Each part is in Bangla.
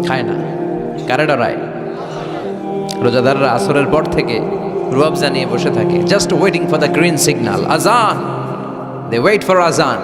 খায় না। কারে ডরায়? রোজাদাররা আসরের পর থেকে রুয়াবজা নিয়ে বসে থাকে, just waiting for the green signal, আজান। দে ওয়েট ফর আজান।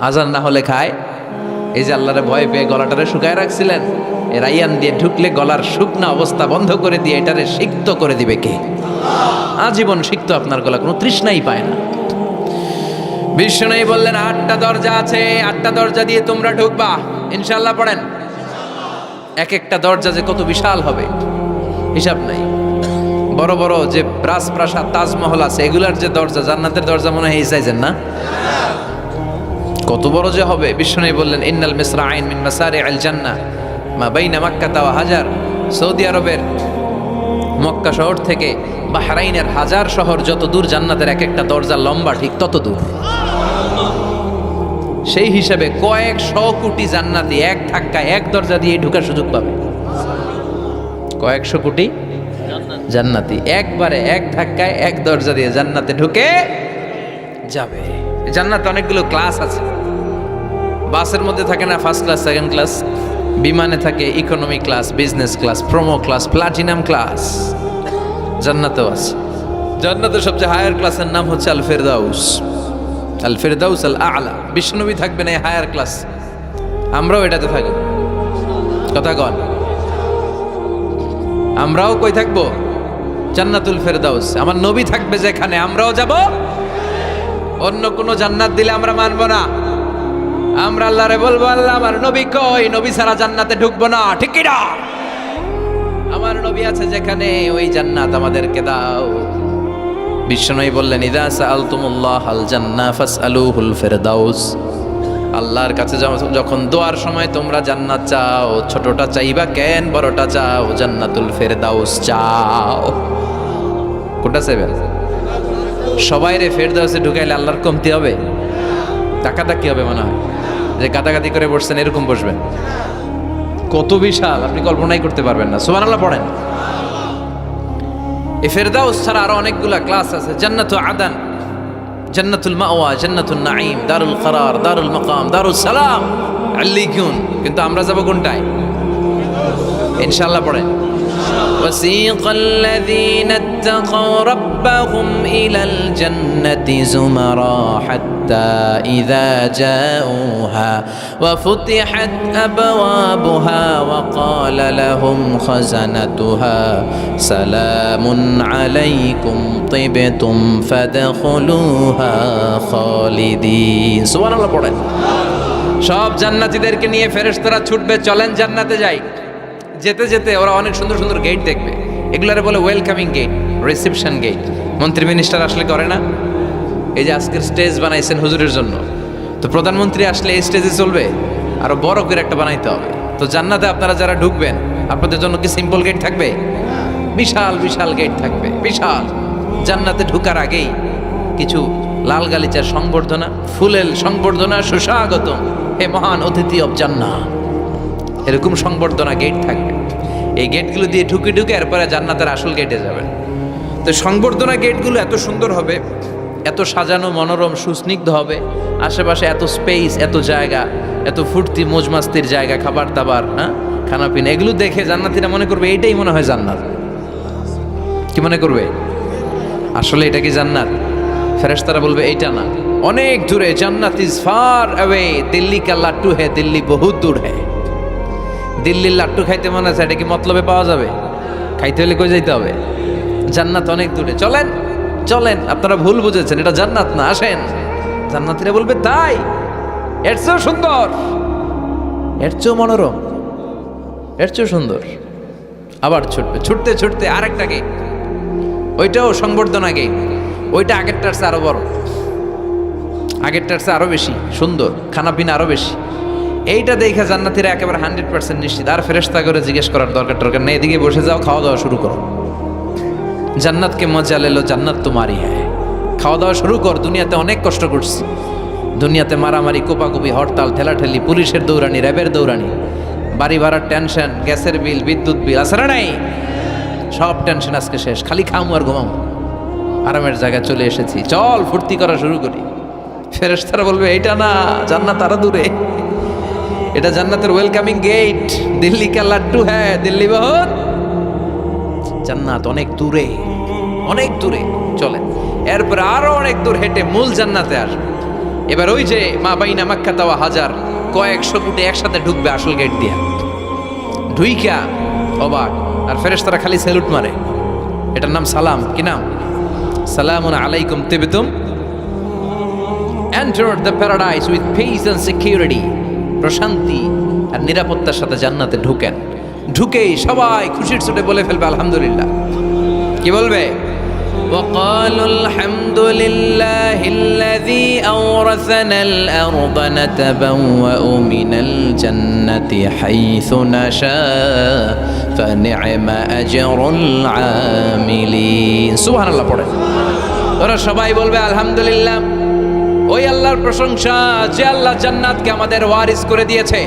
আজান না হলে খায়। এই যে আল্লাহরে ভয় পেয়ে গলাটারে শুকায় রাখছিলেন, এ রাইয়ান দিয়ে ঢুকলে গলার শুকনা অবস্থা বন্ধ করে দিয়ে এটারে সিক্ত করে দিবে কে? আজীবন সিক্ত আপনার গলা, কোনো তৃষ্ণাই পায় না। বিষ্ণু বললেন 8টা দরজা আছে, 8টা দরজা দিয়ে তোমরা ঢুকবা ইনশাআল্লাহ। পড়েন। এক একটা দরজা যে কত বিশাল হবে হিসাব নাই। বড় বড় যে রাজপ্রাসাদ, তাজমহল আছে, এগুলার যে দরজা, জান্নাতের দরজা মনে হয় এই সাইজের না? কত বড় যে হবে। বিষ্ণু বললেন ইন্নাল মিসরাইন মিন মাসারিআল জান্নাহ মা বাইনা মাক্কাতা ওয়া হাজার। সৌদি আরবের মক্কা শহর থেকে বাহরাইনের হাজার শহর যত দূর, জান্নাতের এক একটা দরজা লম্বা ঠিক তত দূর। সেই হিসাবে কয়েকশো কোটি জান্নাতি এক ধাক্কায় এক দরজা দিয়ে ঢোকার সুযোগ পাবে। কয়েকশো কোটি জান্নাতি একবারে এক ধাক্কায় এক দরজা দিয়ে জান্নাতে ঢুকে যাবে। জান্নাতে অনেকগুলো ক্লাস আছে। বাসের মধ্যে থাকে না ফার্স্ট ক্লাস, সেকেন্ড ক্লাস? বিমানে থাকে economy class, business class, promo class, platinum class. জান্নাতেও আছে। জান্নাতের সবচেয়ে হায়ার ক্লাসের নাম হচ্ছে আল ফেরদাউস। আল ফেরদাউস আল আলা। বিশ্বনবী থাকবেন এই হায়ার ক্লাস, আমরাও এটাতে থাকব। কথা কন, আমরাও কই থাকবো? জান্নাতুল ফেরদাউস। আমার নবী থাকবে যেখানে, আমরাও যাব। অন্য কোন জান্নাত দিলে আমরা মানব না। আমরা আল্লাহরে বলবো, আল্লাহ আমার নবী কই? নবী ছাড়া জান্নাতে ঢুকবো না, ঠিক কি না? আমার নবী আছে যেখানে, ওই জান্নাত আমাদেরকে দাও। বিশ্বনবী বললেন ইযা সাআলতুমুল্লাহ আল জান্নাহ ফাসআলুহুল ফেরদাউস। আল্লাহর কাছে যখন দোয়ার সময় তোমরা জান্নাত চাও, ছোটটা চাইবা কেন, বড়টা চাও, জান্নাতুল ফেরদাউস চাও। কোনটা চাইবেন? সবাই রে ফেরদাউসে ঢুকাইলে আল্লাহর কমতি হবে? টাকাটা কি হবে মনে হয়? যে গাদাগাদি করে বসছেন এরকম বসবেন। কত বিশাল, আপনি কল্পনাই করতে পারবেন না। সুবহানাল্লাহ পড়েন। এই ফেরদাউস ছাড়া আরো অনেকগুলা ক্লাস আছে। জান্নাতুল আদান, জান্নাতুল মাওয়া, জান্নাতুল নাঈম, দারুল করার, দারুল মাকাম, দারুল সালাম, আল্লিকুন। কিন্তু আমরা যাব কোনটায়? ইনশাআল্লাহ পড়েন। وسيق الذين اتقوا ربهم إلى الجنة زمرا حتى إذا جاءوها وفتحت أبوابها وقال لهم خزنتها سلام عليكم طبتم فادخلوها خالدين سبحان الله পড়েন। সব জান্নাতীদেরকে নিয়ে ফেরেশতারা ছুটবে, চলেন জান্নাতে যাই। যেতে যেতে ওরা অনেক সুন্দর সুন্দর গেট দেখবে। এগুলারে বলে ওয়েলকামিং গেট, রিসেপশন গেট। মন্ত্রী মিনিস্টার আসলে করে না? এই যে আজকের স্টেজ বানাইছেন হুজুরের জন্য, তো প্রধানমন্ত্রী আসলে এই স্টেজে চলবে? আরো বড় করে একটা বানাইতে হবে। তো জান্নাতে আপনারা যারা ঢুকবেন, আপনাদের জন্য কি সিম্পল গেট থাকবে? বিশাল বিশাল গেট থাকবে, বিশাল। জান্নাতে ঢুকার আগেই কিছু লাল গালিচার সংবর্ধনা, ফুলের সংবর্ধনা, সুস্বাগতম হে মহান অতিথি অব জান্নাহ, এরকম সংবর্ধনা গেট থাকবে। এই গেটগুলো দিয়ে ঢুকে ঢুকে এরপরে জান্নাতের আসল গেটে যাবেন। তো সংবর্ধনা গেটগুলো এত সুন্দর হবে, এত সাজানো, মনোরম, সুস্নিগ্ধ হবে। আশেপাশে এত স্পেস, এত জায়গা, এত ফুর্তি মজমাস্তির জায়গা, খাবার দাবার, হ্যাঁ, খানা পিনা, এগুলো দেখে জান্নাতীরা মনে করবে এইটাই মনে হয় জান্নাত। কি মনে করবে? আসলে এটা কি জান্নাত? ফেরেশতারা বলবে এইটা না, অনেক দূরে। জান্নাত ইজ ফার অ্যাওয়ে, দিল্লি কা লাট্টু হ্যায়, দিল্লি বহুত দূর হ্যায়। দিল্লির লাট্টু খাইতে মনে আছে, এটা কি মতলবে পাওয়া যাবে? খাইতে হলে কই যাইতে হবে? জান্নাত অনেক দূরে, চলেন চলেন। আপনারা ভুল বুঝেছেন, এটা জান্নাত না, আসেন। জান্নাতীরা বলবে তাই? এর চেয়েও সুন্দর, এর চেয়েও মনোরম, এর চেয়েও সুন্দর। আবার ছুটবে, ছুটতে ছুটতে আরেকটা গেট, ওইটাও সংবর্ধনা গেট। ওইটা আগেরটার চেয়ে আরো বড়, আগেরটার চেয়ে আরো বেশি সুন্দর, খানা পিনা আরো বেশি। এইটা দেখে জান্নাতীরা একেবারে 100% নিশ্চিত। আর ফেরেশতা করে জিজ্ঞেস করার দরকার নেই, এদিকে বসে যাও, খাওয়া দাওয়া শুরু করো। জান্নাতকে মজা লেলো, জান্নাত তোমারই হ্যায়। খাওয়া দাওয়া শুরু কর। দুনিয়াতে অনেক কষ্ট করছি, দুনিয়াতে মারামারি, কোপাকুপি, হরতাল, ঠেলাঠেলি, পুলিশের দৌড়ানি, র্যাবের দৌড়ানি, বাড়ি ভাড়ার টেনশন, গ্যাসের বিল, বিদ্যুৎ বিল, আছে না নাই? সব টেনশন আজকে শেষ, খালি খামু আর ঘুমামু। আরামের জায়গায় চলে এসেছি, চল ফুর্তি করা শুরু করি। ফেরেশতারা বলবে এইটা না, জান্নাত আরো দূরে। এটা জান্নাতের ওয়েলকামিং গেট। দিল্লি কা লাড্ডু হ্যাঁ দিল্লি বহুত, জান্নাত অনেক দূরে, অনেক দূরে। চলে এরপর আরো অনেক দূর হেঁটে মূল জান্নাতে আসবে। এবার ওই যে মা বাইনা মাক্কা তাওয়া হাজার, কয়েকশো কোটি একসাথে ঢুকবে আসল গেট দিয়া। ঢুইকা অবাক, আর ফেরেশতারা খালি স্যালুট মারে। এটার নাম সালাম। কি নাম? সালামুন আলাইকুম তিবতুম। Enter the paradise with peace and security. প্রশান্তি আর নিরাপত্তার সাথে জান্নাতে ঢুকেন। ঢুকেই সবাই খুশির চোটে বলে ফেলবে আলহামদুলিল্লাহ। কি বলবে? وقالوا الحمد لله الذي أورثنا الأرض نتبوأ من الجنة حيث نشاء فنعم أجر العاملين। সুবহান আল্লাহ পড়ে ওরা সবাই বলবে আলহামদুলিল্লাহ। ওই আল্লাহর প্রশংসা যে আল্লাহ জান্নাতকে আমাদের ওয়ারিস করে দিয়েছে,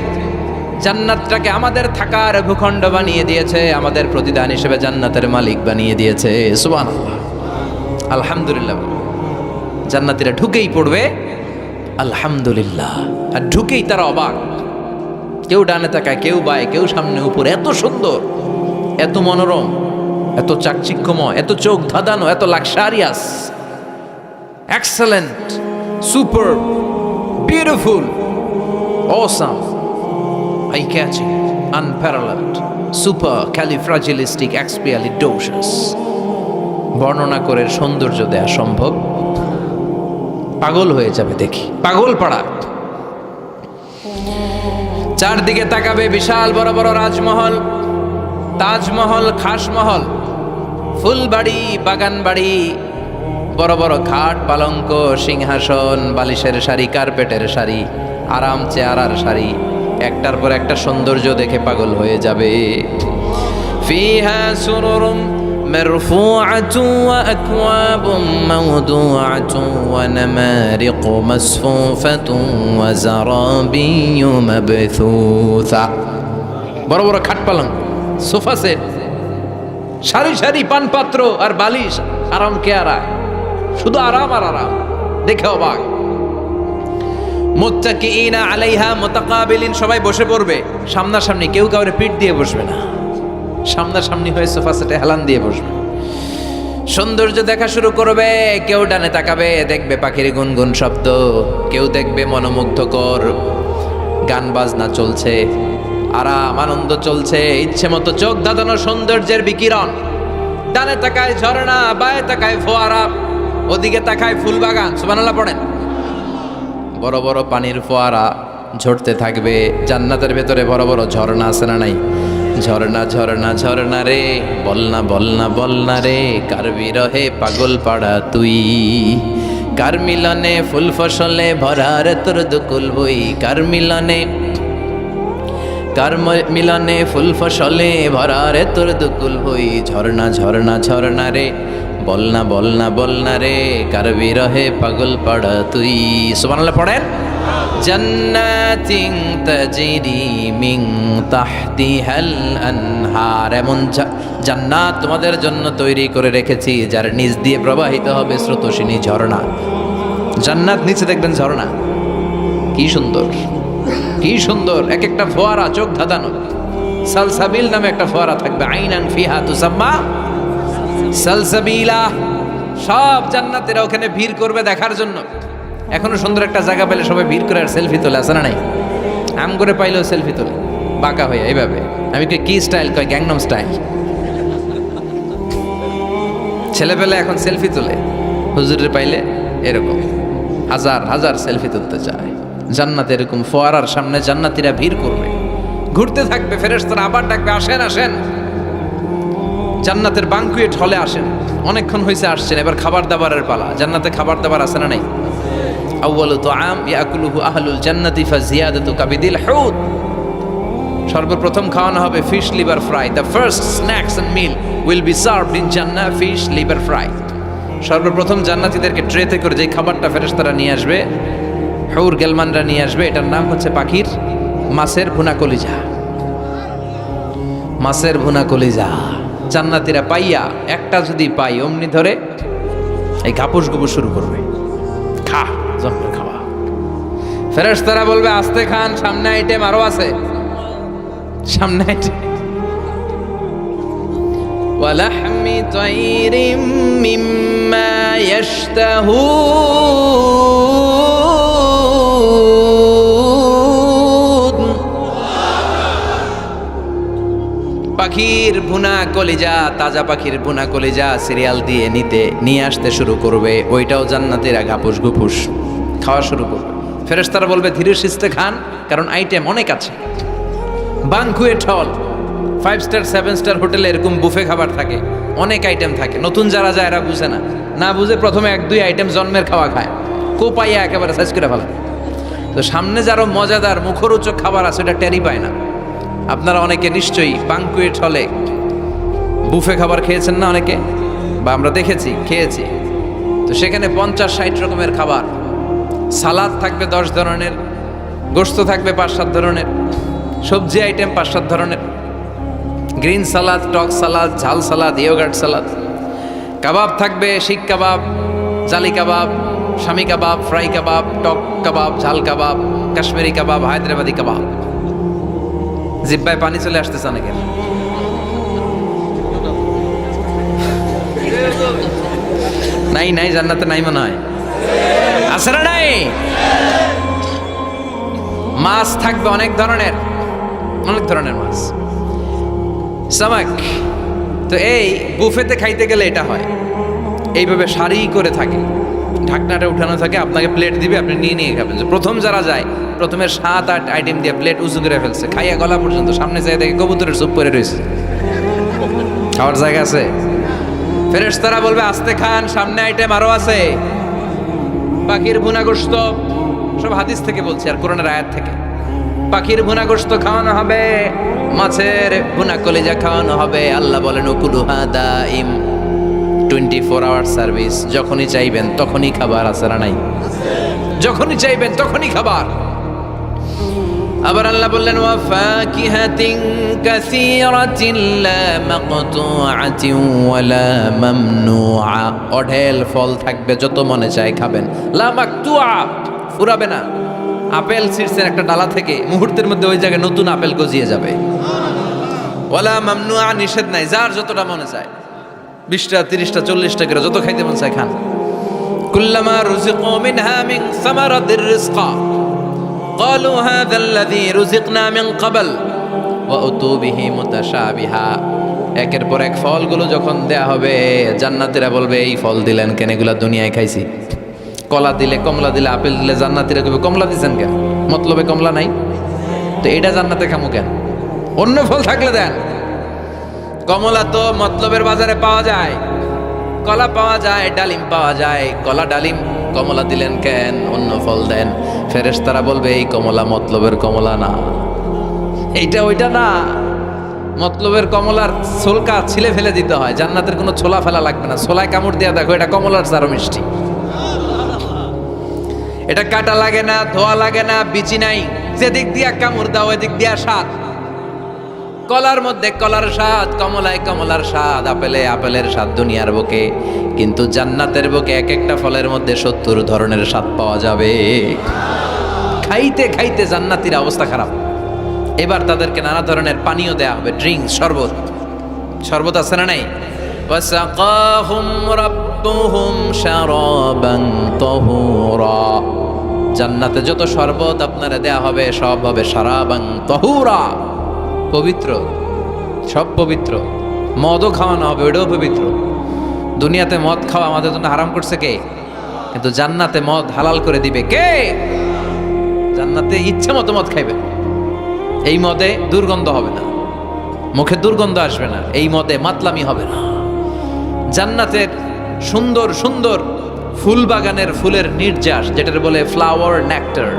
জান্নাতটাকে আমাদের থাকার ভূখণ্ড বানিয়ে দিয়েছে, আমাদের প্রতিদান হিসেবে জান্নাতের মালিক বানিয়ে দিয়েছে। সুবহানাল্লাহ, আলহামদুলিল্লাহ। জান্নাতীরা ঢুকেই পড়বে আলহামদুলিল্লাহ, আর ঢুকেই তারা অবাক। কেউ ডানে তাকায়, কেউ বায়ে, কেউ সামনে উপরে। এত সুন্দর, এত মনোরম, এত চাকচিক্যময়, এত চোখ ধাঁধানো, এত luxurious, excellent, super, beautiful, awesome, eye-catching, unparalleled, supercalifragilisticexpialidocious। বর্ণনা করে সৌন্দর্য দেয়া সম্ভব? পাগল হয়ে যাবে দেখি, পাগল পাড়া। চারদিকে তাকাবে বিশাল বড় বড় রাজমহল, তাজমহল, খাসমহল, ফুলবাড়ি, বাগান বাড়ি, বড় বড় খাট, পালঙ্ক, সিংহাসন, বালিশের শাড়ি, কার্পেটের শাড়ি, আরাম চেয়ারার শাড়ি, একটার পর একটা সৌন্দর্য দেখে পাগল হয়ে যাবে। ফিহা সুরুরুম মারফুআতুন ওয়া আকওয়াবুম মাওদুআতুন ওয়া নামারিকু মাসফুফাতুন ওয়া যারাবিয়্যু মাবথুসা। বড় বড় খাট পালঙ্ক, সোফা সেট, সারি সারি পানপাত্র আর বালিশ, আরাম কেয়ারা, শুধু আরাম আর আরাম, দেখে অবাক। মুত্তাকিইনা আলাইহা মুতাকাবিলিন, সবাই বসে পড়বে সামনাসামনি, কেউ কাউরে পিঠ দিয়ে বসবে না, সামনাসামনি হয়ে সোফা সেটে হেলান দিয়ে বসবে। সৌন্দর্য দেখা শুরু করবে। কেউ ডানে তাকাবে, দেখবে পাখির গুনগুন শব্দ, কেউ দেখবে মনোমুগ্ধকর গান বাজনা চলছে, আরাম আনন্দ চলছে, ইচ্ছে মতো চোখ ধাঁধানো সৌন্দর্যের বিকিরণ। ডানে তাকায় ঝর্ণা, বায়ে তাকায় ফোয়ারা, ওদিকে তাকায় ফুলবাগান। সুবহানাল্লাহ পড়েন। বড় বড় পানির ফোয়ারা ঝরতে থাকবে। জান্নাতের ভেতরে বড় বড় ঝর্ণা আছে না নাই? ঝর্ণা ঝর্ণা ঝর্ণা রে, বলনা বলনা বলনা রে, কার বিরহে পাগল পাড়া তুই, কার মিলনে ফুল ফসলে ভরা রে তোর দুকুল বই, কার মিলনে ফুল ফসলে ভরা রে তোর দুকুল বই। ঝর্ণা ঝর্ণা ঝর্ণা রে, বলনা বলনা বলনা রে, কার বিরহে পাগল পাড়া তুই। সুবহানাল্লাহ পড়েন। জান্নাতিন তাজরি মিন তাহতিহাল আনহার, এমন জান্নাত তোমাদের জন্য তৈরি করে রেখেছি যার নিচ দিয়ে প্রবাহিত হবে স্রোতস্বিনী ঝর্ণা। জান্নাত, নিচে দেখবেন ঝর্ণা। কি সুন্দর, কি সুন্দর, এক একটা ফোয়ারা চোখ ধাঁধানো। সালসাবিল নামে একটা ফোয়ারা থাকবে, আইনান ফিহা তুসাম্মা সালসাবিলা। সব জান্নাতীরা ওখানে ভিড় করবে দেখার জন্য। এখনো সুন্দর একটা জায়গা পেলে সবাই ভিড় করে আর সেলফি তোলে, আছে না নাই? আম করে পাইলেও সেলফি তোলে বাঁকা হয়ে এইভাবে। আমি কি স্টাইল কয়? Gangnam style. ছেলেপেলে এখন সেলফি তোলে, হুজুরের পাইলে এরকম হাজার হাজার সেলফি তুলতে চায়। জান্নাত এরকম ফোয়ারার সামনে জান্নাতীরা ভিড় করবে, ঘুরতে থাকবে। ফেরেশতারা আবার ডাকবে, আসেন আসেন, জান্নাতের বাঙ্কুয়েট হলে আসেন। অনেকক্ষণ হয়েছে আসছেন, এবার খাবার দাবারের পালা। জান্নাতে খাবার দাবার আছে না নাই? আউয়ালু তুআম ইয়াকুলুহু আহলুল জান্নাতি ফাজিয়াদাতু কাবিদিল হুত। সর্বপ্রথম খাওয়ানো হবে fish liver fry. The first snacks and meal will be served in জান্নাহ ফিশ লিভার ফ্রাই। সর্বপ্রথম জান্নাতীদেরকে ট্রেতে করে যে খাবারটা ফেরেশতারা নিয়ে আসবে, হুর গেলমানরা নিয়ে আসবে, এটার নাম হচ্ছে পাখির মাছের ভুনা কলিজা। মাছের ভুনা কলিজা জান্নাতীরা পাইয়া একটা যদি পাই অমনি ধরে এই ঘাপুস গুপুস শুরু করবে, খা জন্মের খাওয়া। ফেরেশতারা বলবে আস্তে খান, সামনে আইটেম আরো আছে, সামনে আইটেম। ওয়ালাহমি তাইরিম মিম্মা ইয়াশতাহুন, পাখির ভুনা কলিজা, তাজা পাখির ভুনা কলিজা সিরিয়াল দিয়ে নিয়ে আসতে শুরু করবে। ওইটাও জান্নাতীরা ঘাপুস ঘুপুস খাওয়া শুরু করবে। ফেরেশতারা বলবে ধীরে সুস্থে খান, কারণ আইটেম অনেক আছে। বানকুয়েট হল, 5 স্টার 7 স্টার হোটেলে এরকম বুফে খাবার থাকে, অনেক আইটেম থাকে। নতুন যারা যায় এরা বুঝে না বুঝে প্রথমে 1-2 আইটেম জন্মের খাওয়া খায়, কোপাইয়া একেবারে সাইজ করে ফেলে। তো সামনে যারও মজাদার মুখরোচক খাবার আছে ওটা টেরি পায় না। আপনারা অনেকে নিশ্চয়ই বানকুয়েট হলে বুফে খাবার খেয়েছেন না অনেকে, বা আমরা দেখেছি, খেয়েছি। তো সেখানে 50-60 রকমের খাবার, সালাদ থাকবে 10 ধরনের, গোশত থাকবে 5-7 ধরনের, সবজি আইটেম 5-7 ধরনের, গ্রিন সালাদ, টক সালাদ, ঝাল সালাদ, ইয়োগার্ট সালাদ, কাবাব থাকবে, শিক কাবাব, জালি কাবাব, শামি কাবাব, ফ্রাই কাবাব, টক কাবাব, ঝাল কাবাব, কাশ্মীরি কাবাব, হায়দ্রাবাদি কাবাব। জিব্বায় পানি চলে আসতেছে অনেকের। নাই জান্নাতে নাই মনে হয়, আছে না নাই? মাছ থাকবে অনেক ধরনের মাছ, সামাক। তো এই বুফেতে খাইতে গেলে এটা হয়, এইভাবে সারি করে থাকে, ঢাকনাটা উঠানো থাকে, আপনাকে প্লেট দিবে, আপনি নিয়ে খাবেন। প্রথম যারা যায় প্রথমে 7-8 আইটেম দিয়ে প্লেট উঁচু করে ফেলছে, খাইয়া গলা পর্যন্ত, সামনে যাই দেখে কবুতরের চুপ করে রয়েছে, খাওয়ার জায়গা আছে। ফেরেশতারা বলবে আস্তে খান, সামনে আইটেম আরো আছে। পাখির ভুনা গোশত, সব হাদিস থেকে বলছি আর কোরআনের আয়াত থেকে। পাখির ভুনা গোশত খাওয়ানো হবে, মাছের ভুনা কলিজা খাওয়ানো হবে। আল্লাহ বলেন উকুলুহা দাইম, 24 আওয়ার সার্ভিস, যখনই চাইবেন তখনই খাবার, আছে না নাই? যখনই চাইবেন তখনই খাবার। আবার আল্লাহ বললেন ওয়া ফাকিহাতিন কাসীরাতিন লা মাকতুআতিন ওয়া লা মামনুআ, অঢেল ফল থাকবে, যত মনে চায় খাবেন। লা মাকতুআ, ফুরাবে না। আপেল ছিঁড়ছেন একটা ডালা থেকে, মুহূর্তের মধ্যে ওই জায়গায় নতুন আপেল গজিয়ে যাবে। ওয়ালা মামনুআ, নিষেধ নাই, যার যতটা মনে চায়, 20টা 30টা 40টা করে যত খাইতে মন চায় খান। কুল্লামা রুজিকু মিনহা মিন সামারাতির রিজকা ক্বালু হাযাল্লাযী রুজিকনা মিন ক্বাবল ওয়া উতু বিহি মুতাশাবিহা, একের পর এক ফলগুলো যখন দেয়া হবে, জান্নাতীরা বলবে এই ফল দিলেন কেন, এগুলা দুনিয়ায় খাইছি। কলা দিলে, কমলা দিলে, আপেল দিলে, জান্নাতীরা কইবে কমলা দিছেন কেন, মতলবে কমলা নাই, তো এটা জান্নাতে খামু কেন, অন্য ফল থাকলে দেন। কমলা তো মতলবের বাজারে পাওয়া যায়, কলা পাওয়া যায়, ডালিম পাওয়া যায়, কলা ডালিম, কমলা দিলেন কেন, অন্য ফল দেন। ফেরেশতারা বলবে এই কমলা মতলবের কমলা না, এইটা ওইটা না, মতলবের কমলার ছোলকা ছিলে ফেলে দিতে হয়, জান্নাতের কোনো ছোলা ফেলা লাগবে না, ছোলায় কামড় দিয়া দেখো, এটা কমলার চারো মিষ্টি, এটা কাটা লাগে না, ধোয়া লাগে না, বিচি নাই, যেদিক দিয়া কামড় দাও এদিক দিয়া স্বাদ। কলার মধ্যে কলার স্বাদ, কমলায় কমলার স্বাদ, আপেলে আপেলের স্বাদ দুনিয়ার বুকে, কিন্তু জান্নাতের বুকে এক একটা ফলের মধ্যে 70 ধরনের স্বাদ পাওয়া যাবে। খাইতে খাইতে জান্নাতীর অবস্থা খারাপ। এবার তাদেরকে নানা ধরনের পানীয় দেয়া হবে, ড্রিঙ্কস, শরবত আছে না নাই? ওয়াসাকাহুম রাব্বুহুম শারাবান তাহুরা, জান্নাতে যত শরবত আপনারা দেয়া হবে সব হবে শারাবান তাহুরা, পবিত্র, সব পবিত্র। মদও খাওয়ানো হবে, ওইটাও পবিত্র। দুনিয়াতে মদ খাওয়া আমাদের জন্য হারাম করছে কে? কিন্তু জান্নাতে মদ হালাল করে দিবে কে? জান্নাতে ইচ্ছে মতো মদ খাইবে, এই মদে দুর্গন্ধ হবে না, মুখে দুর্গন্ধ আসবে না, এই মদে মাতলামি হবে না। জান্নাতের সুন্দর সুন্দর ফুল বাগানের ফুলের নির্যাস, যেটার বলে ফ্লাওয়ার নেক্টার,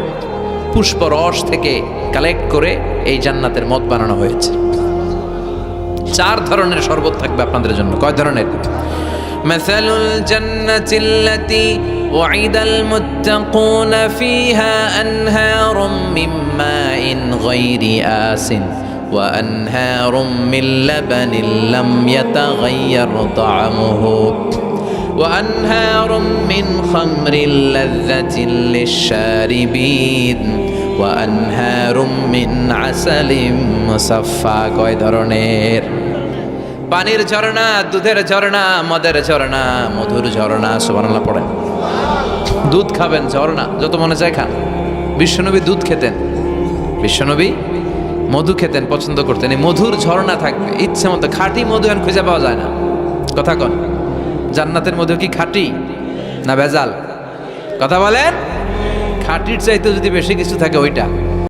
পুষ্প রস থেকে কালেক্ট করে এই জান্নাতের মদ বানানো হয়েছে। 4 ধরনের শরবত থাকবে আপনাদের জন্য। কয় ধরনের? মাসালুল জান্নাতিল্লাতী ওয়াইদাল মুত্তাকুনা ফিহা আনহারুম মিন মাইন গায়রি আসিন ওয়া আনহারুম মিন লাবানিন লাম ইয়াতাগায়্যার তা'আমুহু وأنهار من خمر لذة للشاربين وأنهار من عسل مصفى কয় ধরনের পানির ঝর্ণা, দুধের ঝর্ণা, মদের ঝর্ণা, মধুর ঝর্ণা। সুবহানাল্লাহ পড়েন। দুধ খাবেন, ঝর্ণা যত মনে চায় খান। বিশ্বনবী দুধ খেতেন, বিশ্বনবী মধু খেতেন, পছন্দ করতেন। এই মধুর ঝর্ণা থাকবে ইচ্ছে মতো। খাঁটি মধু এখন খুঁজে পাওয়া যায় না। কথা কন, জান্নাতের মধু কি খাঁটি না ভেজাল? কথা বলেন। খাঁটির চাইতে যদি বেশি কিছু থাকে ওইটা